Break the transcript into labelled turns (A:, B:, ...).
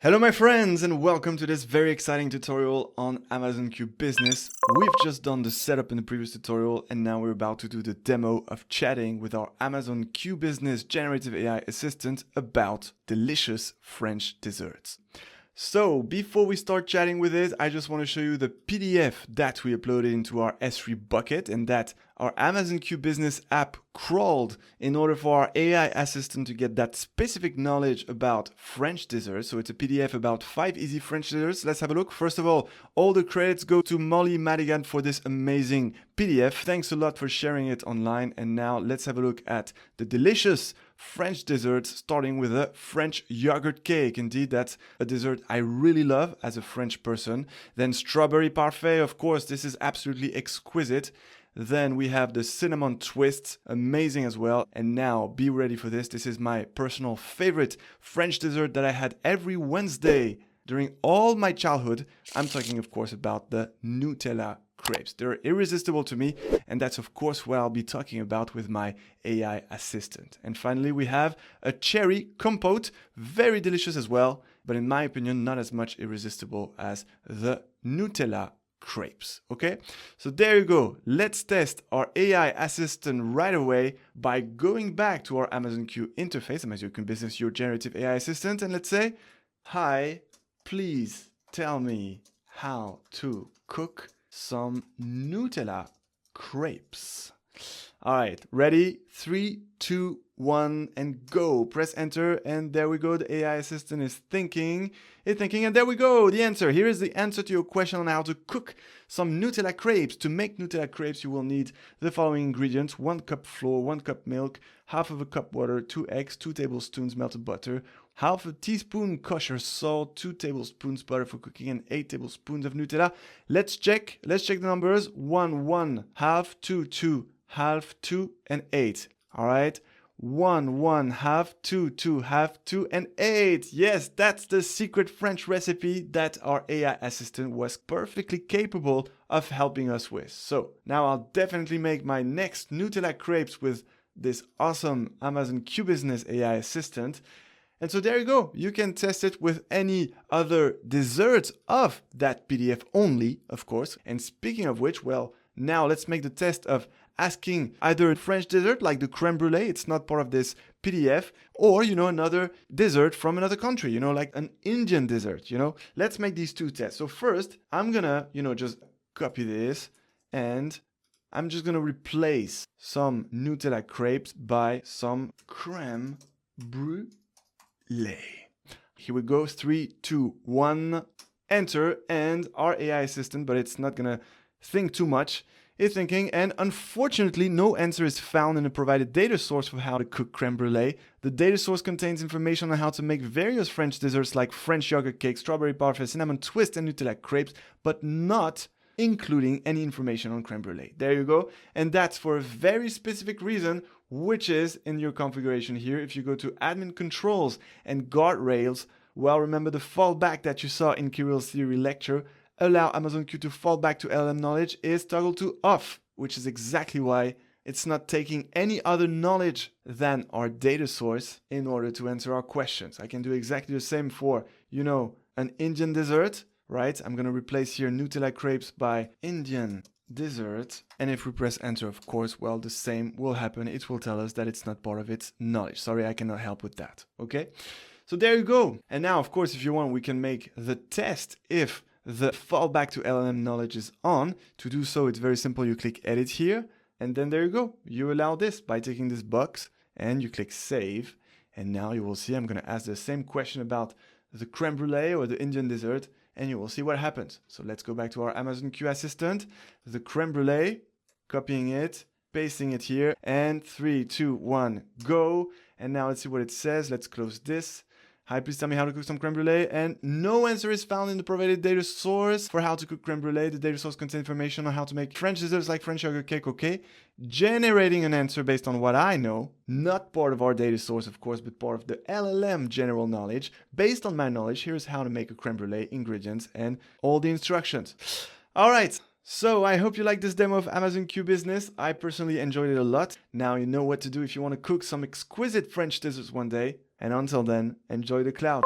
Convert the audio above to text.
A: Hello my friends and welcome to this very exciting tutorial on Amazon Q Business. We've just done the setup in the previous tutorial and now we're about to do the demo of chatting with our Amazon Q Business generative AI assistant about delicious French desserts. So before we start chatting with it, I just want to show you the PDF that we uploaded into our S3 bucket and that our Amazon Q Business app crawled in order for our AI assistant to get that specific knowledge about French desserts. So it's a PDF about 5 easy French desserts. Let's have a look. First of all the credits go to Molly Madigan for this amazing PDF. Thanks a lot for sharing it online. And now let's have a look at the delicious French desserts, starting with a French yogurt cake. Indeed, that's a dessert I really love as a French person. Then strawberry parfait, of course, this is absolutely exquisite. Then we have the cinnamon twist, amazing as well. And now be ready for this. This is my personal favorite French dessert that I had every Wednesday during all my childhood. I'm talking, of course, about the Nutella crepes. They're irresistible to me, and that's of course what I'll be talking about with my AI assistant. And finally, we have a cherry compote, very delicious as well, but in my opinion, not as much irresistible as the Nutella crepes. Okay, so there you go. Let's test our AI assistant right away by going back to our Amazon Q interface, Amazon Q Business, your generative AI assistant, and let's say, "Hi, please tell me how to cook some Nutella crepes." All right, ready? 3, 2, 1, and go. Press enter, and there we go. The AI assistant is thinking, and there we go. The answer. Here is the answer to your question on how to cook some Nutella crepes. To make Nutella crepes, you will need the following ingredients: 1 cup flour, 1 cup milk, half of a cup water, 2 eggs, 2 tablespoons melted butter, half a teaspoon kosher salt, 2 tablespoons butter for cooking, and 8 tablespoons of Nutella. Let's check the numbers. 1, 1, half, 2, 2, half, 2, and 8. All right. 1, 1, half, 2, 2, half, 2, and 8. Yes, that's the secret French recipe that our AI assistant was perfectly capable of helping us with. So now I'll definitely make my next Nutella crepes with this awesome Amazon Q Business AI assistant. And so there you go. You can test it with any other desserts of that PDF only, of course. And speaking of which, well, now let's make the test of asking either a French dessert like the crème brûlée, it's not part of this PDF, or, another dessert from another country, like an Indian dessert, Let's make these two tests. So first, I'm gonna, just copy this and I'm just gonna replace some Nutella crepes by some crème brûlée. Here we go. 3, 2, 1, enter, and our AI assistant, but it's not gonna think too much, is thinking, and unfortunately no answer is found in the provided data source for how to cook crème brûlée. The data source contains information on how to make various French desserts like French yogurt cake, strawberry parfait, cinnamon twist, and Nutella crepes, but not including any information on crème brûlée. There you go. And that's for a very specific reason, which is in your configuration here. If you go to admin controls and guardrails, well, remember the fallback that you saw in Kyril's theory lecture, allow Amazon Q to fall back to LLM knowledge, is toggled to off, which is exactly why it's not taking any other knowledge than our data source in order to answer our questions. I can do exactly the same for, an Indian dessert, right? I'm going to replace here Nutella crepes by Indian dessert. And if we press enter, of course, well, the same will happen. It will tell us that it's not part of its knowledge. Sorry, I cannot help with that. Okay? So there you go. And now, of course, if you want, we can make the test if the fallback to LLM knowledge is on. To do so, it's very simple. You click edit here, and then there you go. You allow this by taking this box and you click save. And now you will see I'm going to ask the same question about the crème brûlée or the Indian dessert, and you will see what happens. So let's go back to our Amazon Q assistant, the crème brûlée, copying it, pasting it here, and 3, 2, 1, go. And now let's see what it says. Let's close this. Hi, please tell me how to cook some crème brûlée. And no answer is found in the provided data source for how to cook crème brûlée. The data source contains information on how to make French desserts like French yogurt cake, okay? Generating an answer based on what I know, not part of our data source, of course, but part of the LLM general knowledge. Based on my knowledge, here's how to make a crème brûlée, ingredients, and all the instructions. All right. So I hope you like this demo of Amazon Q Business. I personally enjoyed it a lot. Now you know what to do if you want to cook some exquisite French desserts one day. And until then, enjoy the cloud.